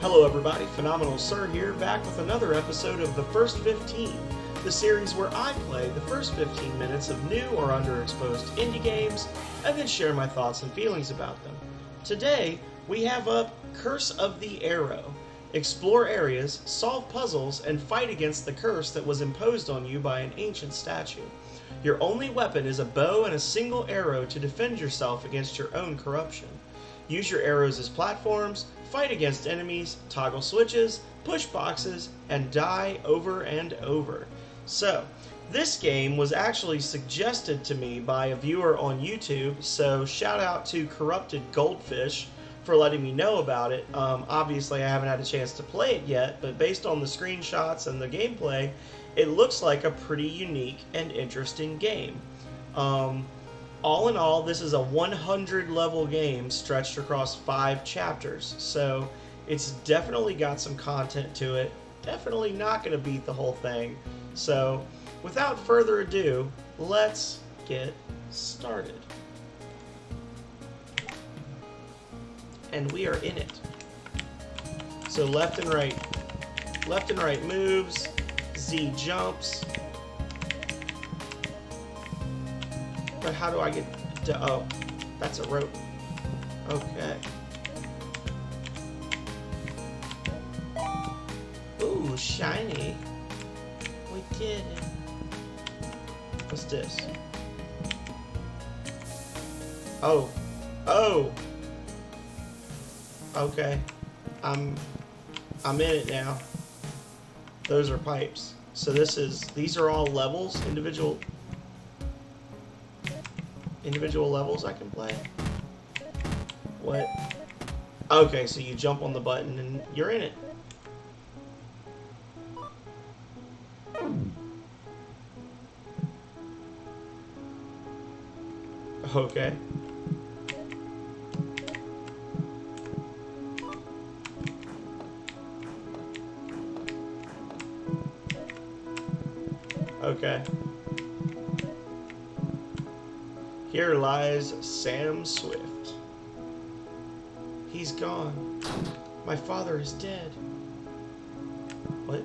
Hello everybody, Phenomenal Sir here, back with another episode of The First 15, the series where I play the first 15 minutes of new or underexposed indie games, and then share my thoughts and feelings about them. Today, we have up Curse of the Arrow. Explore areas, solve puzzles, and fight against the curse that was imposed on you by an ancient statue. Your only weapon is a bow and a single arrow to defend yourself against your own corruption. Use your arrows as platforms, fight against enemies, toggle switches, push boxes, and die over and over. So, this game was actually suggested to me by a viewer on YouTube, so shout out to Corrupted Goldfish for letting me know about it. Obviously, I haven't had a chance to play it yet, but based on the screenshots and the gameplay, it looks like a pretty unique and interesting game. All in all, this is a 100 level game stretched across 5 chapters, so it's definitely got some content to it. Definitely not going to beat the whole thing. So, without further ado, let's get started. And we are in it. So left and right moves, Z jumps. But how do I get to, oh, that's a rope. Okay. Ooh, shiny. We did it. What's this? Oh. Oh! Okay. I'm in it now. Those are pipes. So these are all levels, individual levels I can play? What? Okay, so you jump on the button and you're in it. Okay. Okay. Here lies Sam Swift. He's gone. My father is dead. What?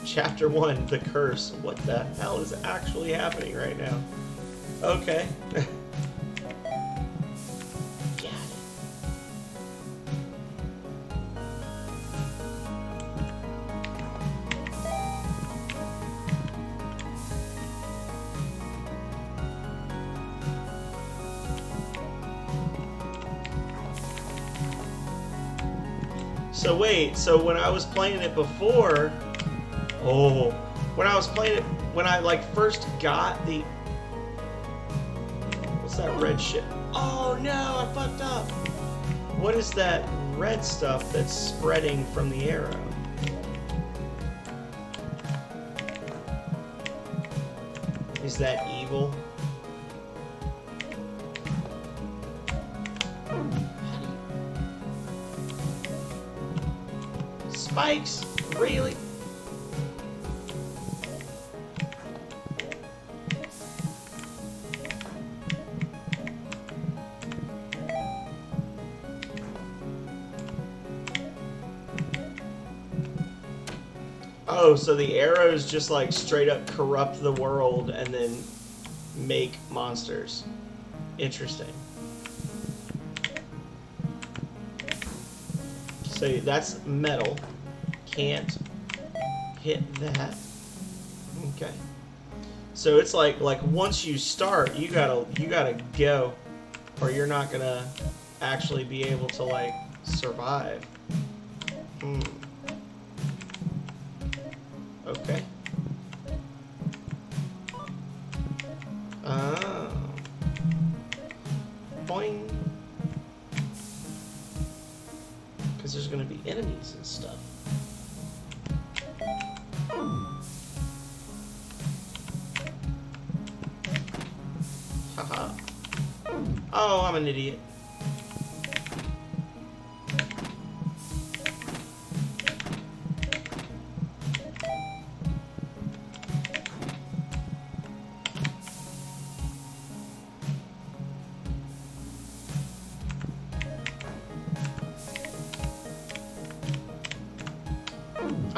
Chapter 1, The Curse. What the hell is actually happening right now? Okay. So wait, so when I was playing it before, when I like first got the, what's that red shit? Oh no, I fucked up. What is that red stuff that's spreading from the arrow? Is that evil? Spikes? Really? Oh, so the arrows just like straight up corrupt the world and then make monsters. Interesting. So that's metal. Can't hit that. Okay. So it's like once you start, you gotta go, or you're not gonna actually be able to like survive. Okay. Oh. Boing. Because there's gonna be enemies and stuff. Haha. Oh, I'm an idiot.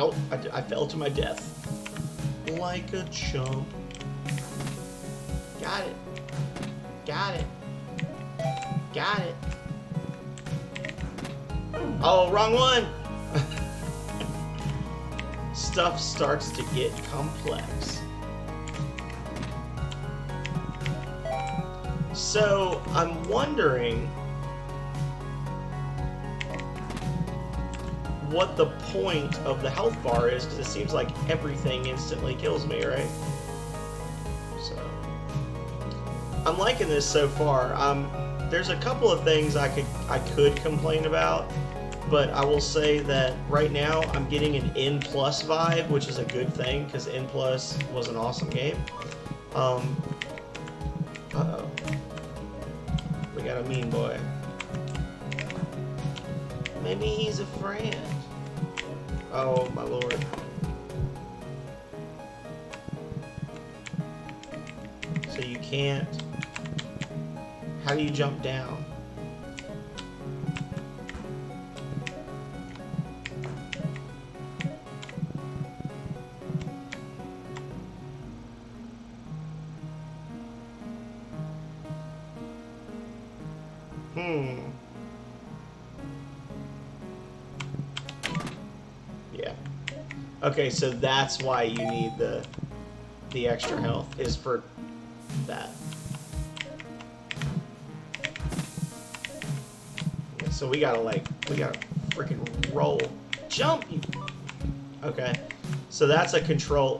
Oh, I fell to my death. Like a chump. Got it. Got it. Got it. Oh, wrong one! Stuff starts to get complex. So, I'm wondering what the point of the health bar is, because it seems like everything instantly kills me, right? So, I'm liking this so far. There's a couple of things I could complain about, but I will say that right now I'm getting an N+ vibe, which is a good thing, because N+ was an awesome game. Uh-oh. We got a mean boy. Maybe he's a friend. Oh, my lord. So you can't... How do you jump down? Yeah. Okay, so that's why you need the extra health, is for that. Yeah, so we gotta freaking roll. Jump, you... Okay. So that's a control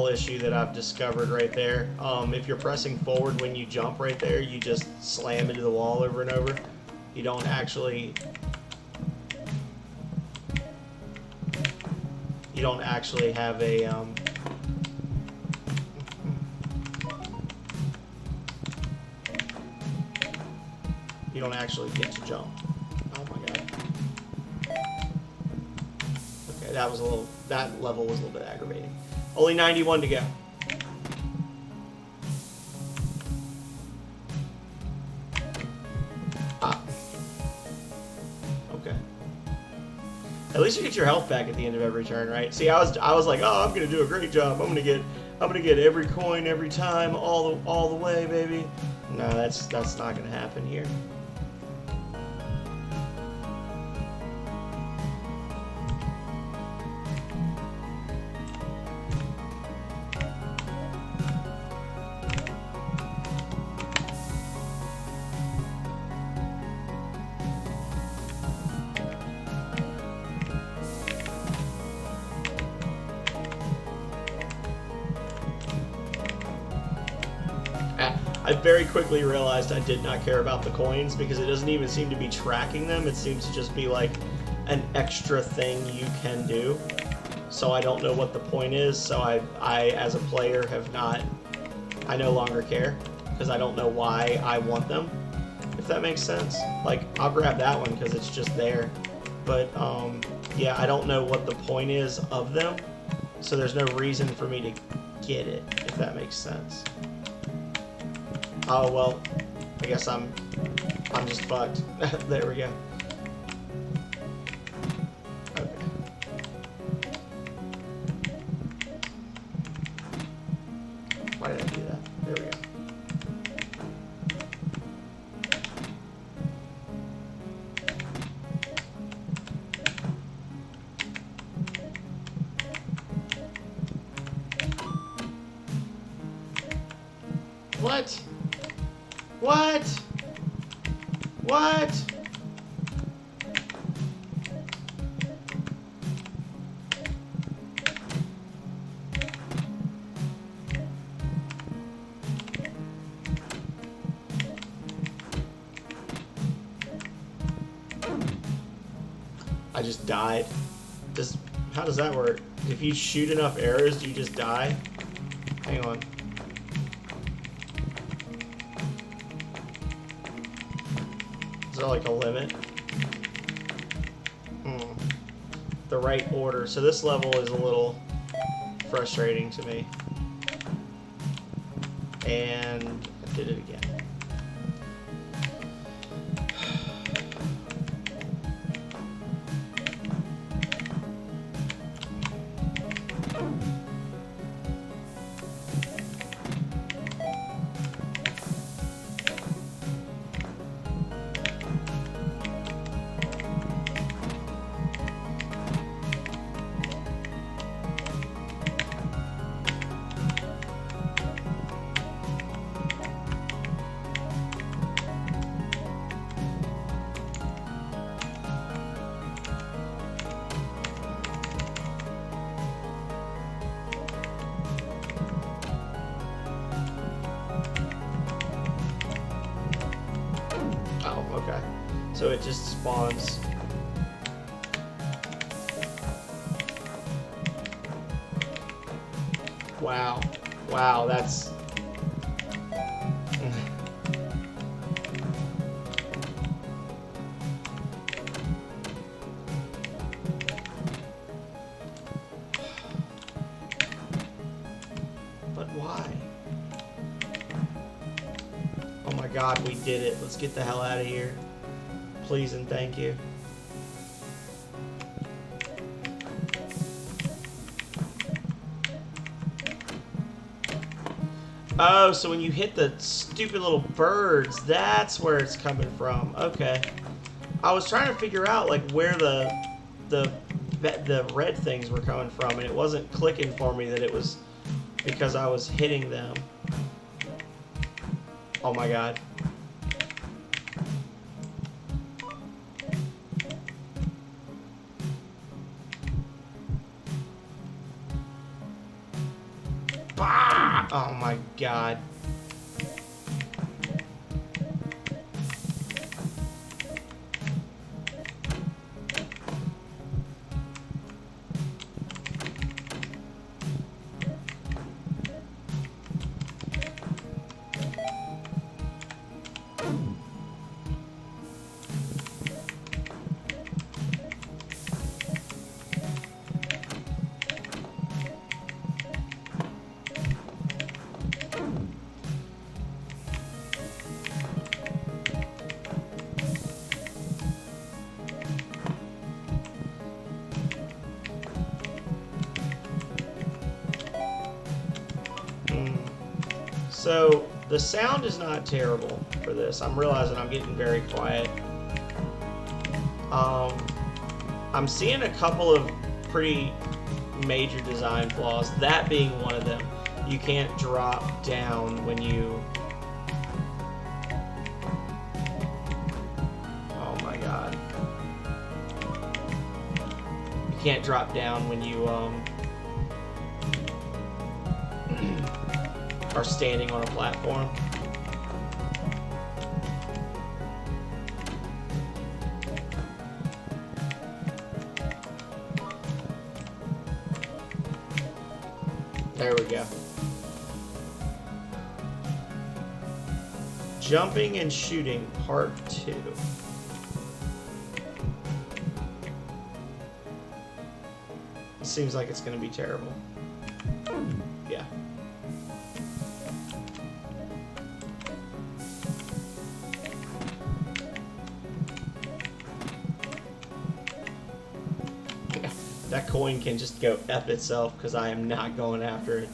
issue that I've discovered right there. If you're pressing forward when you jump right there, you just slam into the wall over and over. You don't actually have a you don't actually get to jump. Oh my god. Okay, that level was a little bit aggravating. Only 91 to go. Ah. Okay. At least you get your health back at the end of every turn, right? See, I was like, oh, I'm gonna do a great job. I'm gonna get every coin every time, all the way, baby. No, that's not gonna happen here. I very quickly realized I did not care about the coins, because it doesn't even seem to be tracking them. It seems to just be like an extra thing you can do. So I don't know what the point is. So I as a player I no longer care, because I don't know why I want them, if that makes sense. Like, I'll grab that one because it's just there. But yeah, I don't know what the point is of them. So there's no reason for me to get it, if that makes sense. Oh, well, I guess I'm just fucked. There we go. Okay. Why did I do that? There we go. What? What? What? I just died. How does that work? If you shoot enough arrows, do you just die? Hang on. Is there like a limit? The right order. So this level is a little frustrating to me. And I did it again. So it just spawns. Wow. Wow, that's... But why? Oh my god, we did it. Let's get the hell out of here. Please and thank you. Oh, so when you hit the stupid little birds, that's where it's coming from. Okay. I was trying to figure out like where the red things were coming from, and it wasn't clicking for me that it was because I was hitting them. Oh my god. Bah! Oh my god. So, the sound is not terrible for this. I'm realizing I'm getting very quiet. I'm seeing a couple of pretty major design flaws, that being one of them. You can't drop down when you... Oh my god. You can't drop down when you, are standing on a platform. There we go. Jumping and shooting, part 2. It seems like it's going to be terrible. Yeah. That coin can just go F itself because I am not going after it.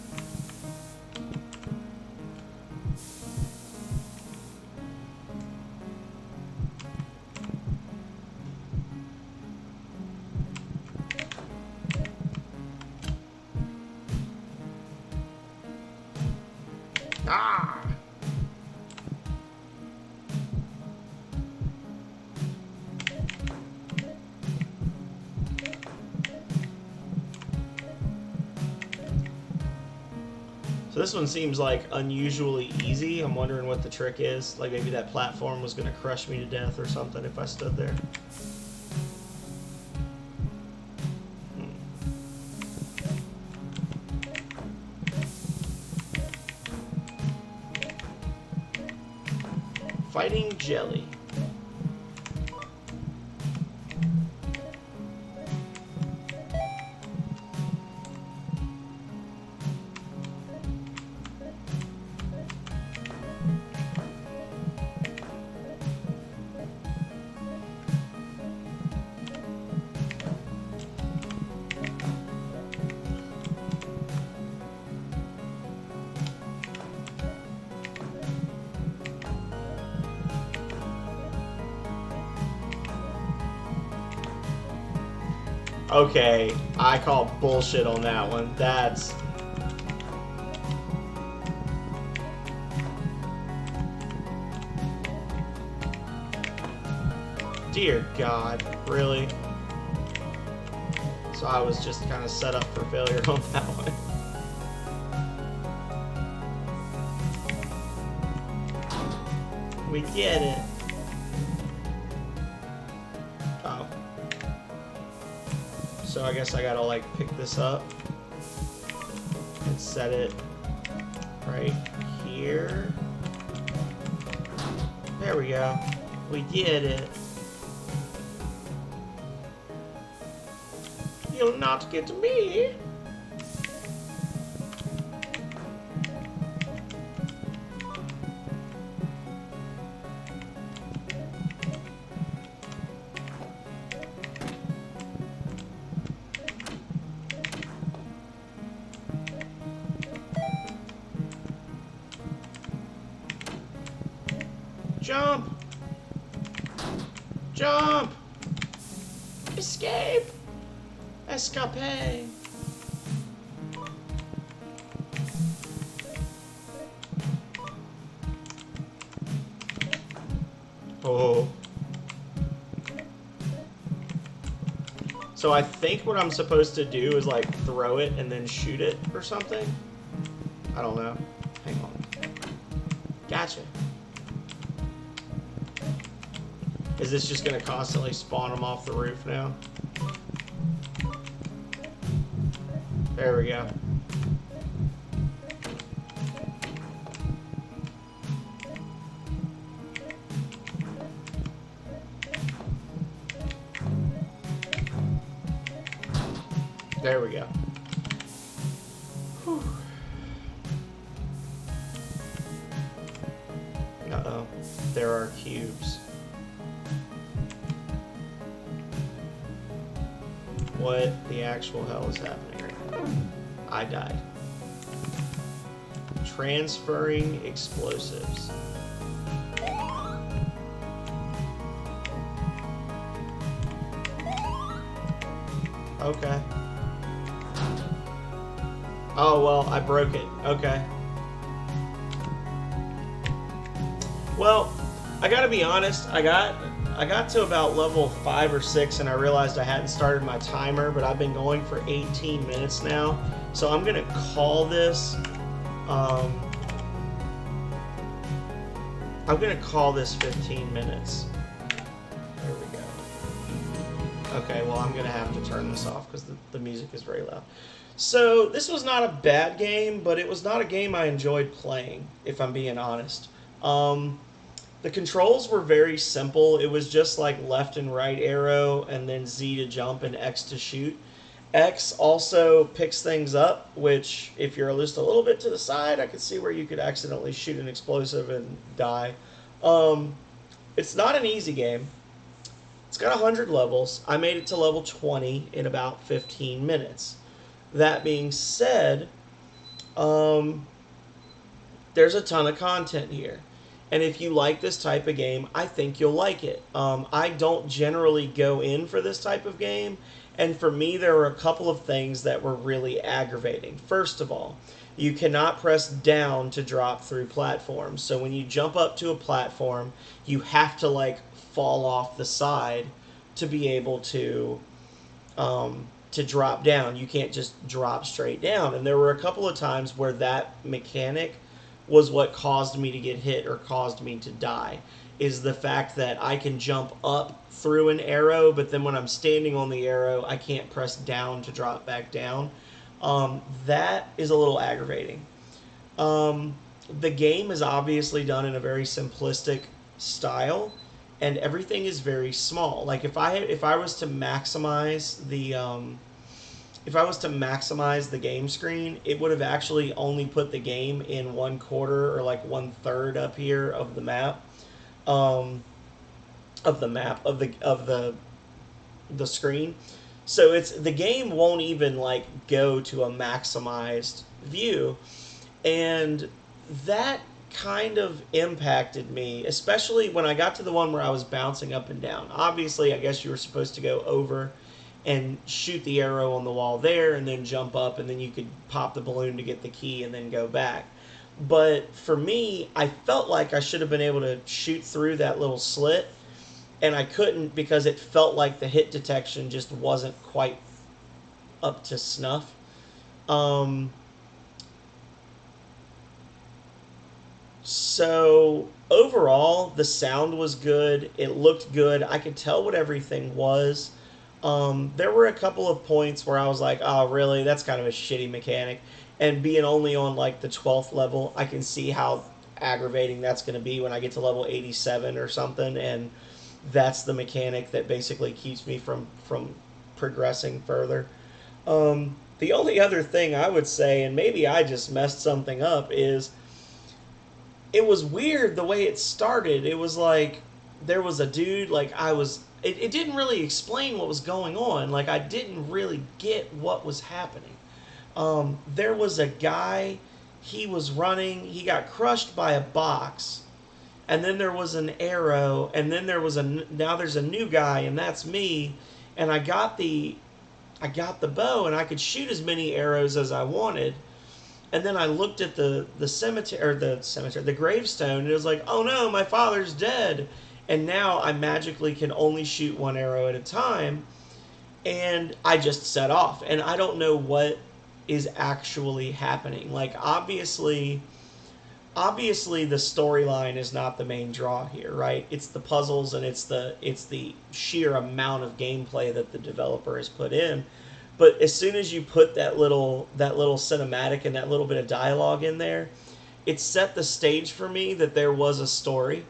Ah! So this one seems like unusually easy. I'm wondering what the trick is. Like maybe that platform was going to crush me to death or something if I stood there. Fighting jelly. Okay, I call bullshit on that one. That's... Dear God, really? So I was just kind of set up for failure on that one. We get it. So I guess I gotta like pick this up and set it right here. There we go. We did it. You'll not get me. Jump! Jump! Escape! Escape! Oh. So I think what I'm supposed to do is like throw it and then shoot it or something. I don't know. Hang on. Gotcha. Is this just going to constantly spawn them off the roof now? There we go. There we go. Whew. Uh-oh. There are cubes. What the actual hell is happening right now? I died. Transferring explosives. Okay. Oh, well, I broke it. Okay. Well, I gotta be honest, I got to about level 5 or 6 and I realized I hadn't started my timer, but I've been going for 18 minutes now. So I'm gonna call this, I'm gonna call this 15 minutes. There we go. Okay, well I'm gonna have to turn this off because the music is very loud. So this was not a bad game, but it was not a game I enjoyed playing, if I'm being honest. The controls were very simple. It was just like left and right arrow, and then Z to jump and X to shoot. X also picks things up, which if you're just a little bit to the side, I could see where you could accidentally shoot an explosive and die. It's not an easy game. It's got 100 levels. I made it to level 20 in about 15 minutes. That being said, there's a ton of content here. And if you like this type of game, I think you'll like it. I don't generally go in for this type of game, and for me there were a couple of things that were really aggravating. First of all, you cannot press down to drop through platforms. So when you jump up to a platform, you have to like fall off the side to be able to drop down. You can't just drop straight down. And there were a couple of times where that mechanic was what caused me to get hit or caused me to die, is the fact that I can jump up through an arrow, but then when I'm standing on the arrow, I can't press down to drop back down. That is a little aggravating. The game is obviously done in a very simplistic style, and everything is very small. Like if I was to maximize the game screen, it would have actually only put the game in 1/4 or like 1/3 up here of the map, of the screen. So the game won't even like go to a maximized view, and that kind of impacted me, especially when I got to the one where I was bouncing up and down. Obviously, I guess you were supposed to go over and shoot the arrow on the wall there and then jump up, and then you could pop the balloon to get the key and then go back. But for me, I felt like I should have been able to shoot through that little slit, and I couldn't because it felt like the hit detection just wasn't quite up to snuff. So overall, the sound was good. It looked good. I could tell what everything was. There were a couple of points where I was like, oh, really? That's kind of a shitty mechanic. And being only on like the 12th level, I can see how aggravating that's going to be when I get to level 87 or something. And that's the mechanic that basically keeps me from progressing further. The only other thing I would say, and maybe I just messed something up, is it was weird the way it started. It was like there was a dude, like it didn't really explain what was going on. Like I didn't really get what was happening. There was a guy, he was running, he got crushed by a box, and then there was an arrow, and then now there's a new guy, and that's me, and I got the bow, and I could shoot as many arrows as I wanted. And then I looked at the gravestone, and it was like, oh no, my father's dead. And now I magically can only shoot one arrow at a time, and I just set off, and I don't know what is actually happening. Like obviously the storyline is not the main draw here, right? It's the puzzles, and it's the sheer amount of gameplay that the developer has put in. But as soon as you put that little cinematic and that little bit of dialogue in there, it set the stage for me that there was a story,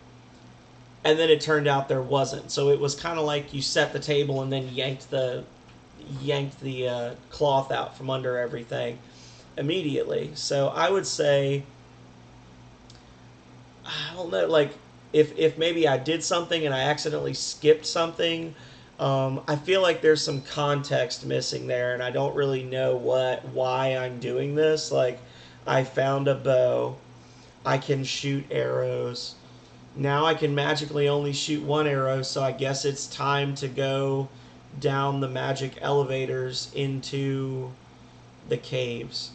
and then it turned out there wasn't. So it was kind of like you set the table and then yanked the cloth out from under everything immediately. So I would say, I don't know, like if maybe I did something and I accidentally skipped something, I feel like there's some context missing there, and I don't really know why I'm doing this. Like, I found a bow, I can shoot arrows. Now I can magically only shoot one arrow, so I guess it's time to go down the magic elevators into the caves.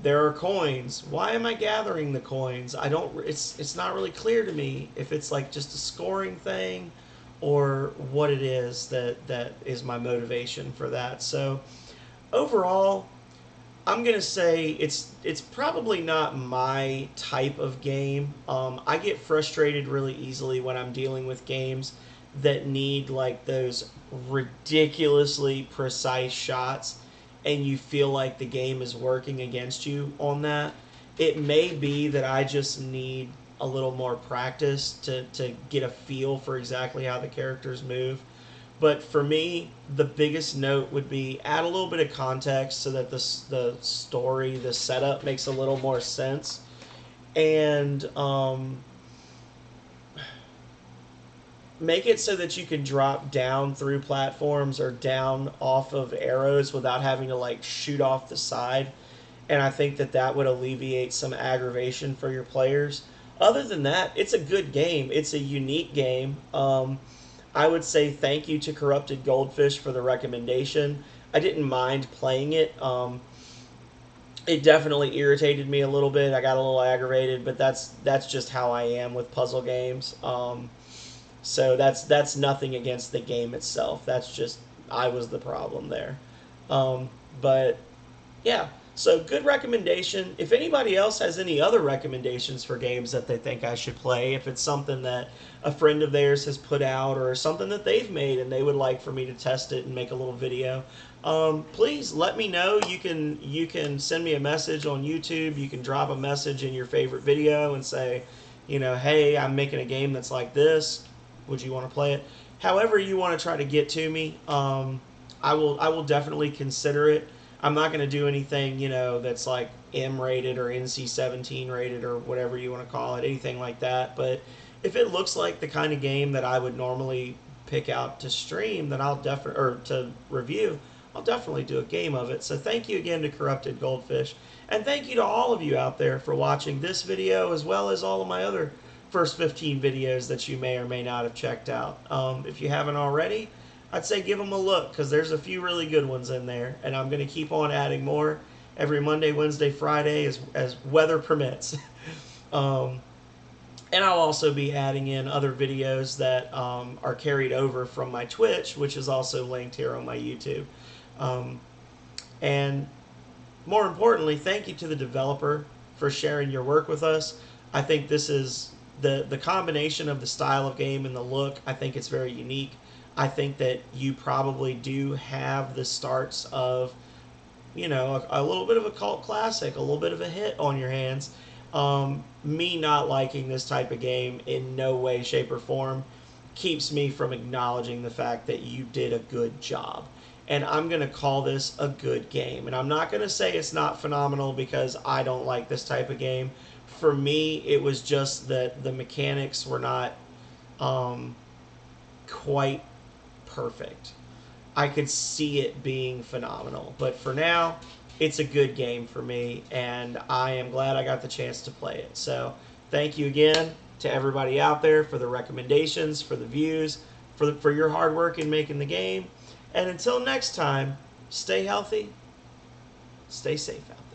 There are coins. Why am I gathering the coins? It's not really clear to me if it's like just a scoring thing or what it is that is my motivation for that. So overall, I'm gonna say it's probably not my type of game. I get frustrated really easily when I'm dealing with games that need like those ridiculously precise shots, and you feel like the game is working against you on that. It may be that I just need a little more practice to get a feel for exactly how the characters move. But for me, the biggest note would be add a little bit of context so that the story, the setup makes a little more sense. And make it so that you can drop down through platforms or down off of arrows without having to like shoot off the side. And I think that would alleviate some aggravation for your players. Other than that, it's a good game. It's a unique game. I would say thank you to Corrupted Goldfish for the recommendation. I didn't mind playing it. It definitely irritated me a little bit. I got a little aggravated, but that's just how I am with puzzle games. So that's nothing against the game itself. That's just I was the problem there. But yeah, so good recommendation. If anybody else has any other recommendations for games that they think I should play, if it's something that a friend of theirs has put out or something that they've made and they would like for me to test it and make a little video, please let me know. You can send me a message on YouTube. You can drop a message in your favorite video and say, hey, I'm making a game that's like this. Would you want to play it? However you want to try to get to me, I will definitely consider it. I'm not going to do anything, that's like M rated or NC-17 rated or whatever you want to call it, anything like that. But if it looks like the kind of game that I would normally pick out to stream, then to review, I'll definitely do a game of it. So thank you again to Corrupted Goldfish, and thank you to all of you out there for watching this video as well as all of my other first 15 videos that you may or may not have checked out. If you haven't already, I'd say give them a look, because there's a few really good ones in there, and I'm going to keep on adding more every Monday, Wednesday, Friday as weather permits. And I'll also be adding in other videos that are carried over from my Twitch, which is also linked here on my YouTube. And more importantly, thank you to the developer for sharing your work with us. I think this is the combination of the style of game and the look. I think it's very unique. I think that you probably do have the starts of, a little bit of a cult classic, a little bit of a hit on your hands. Me not liking this type of game in no way, shape, or form keeps me from acknowledging the fact that you did a good job. And I'm going to call this a good game. And I'm not going to say it's not phenomenal because I don't like this type of game. For me, it was just that the mechanics were not um, quite perfect. I could see it being phenomenal. But for now, it's a good game for me, and I am glad I got the chance to play it. So thank you again to everybody out there for the recommendations, for the views, for your hard work in making the game. And until next time, stay healthy, stay safe out there.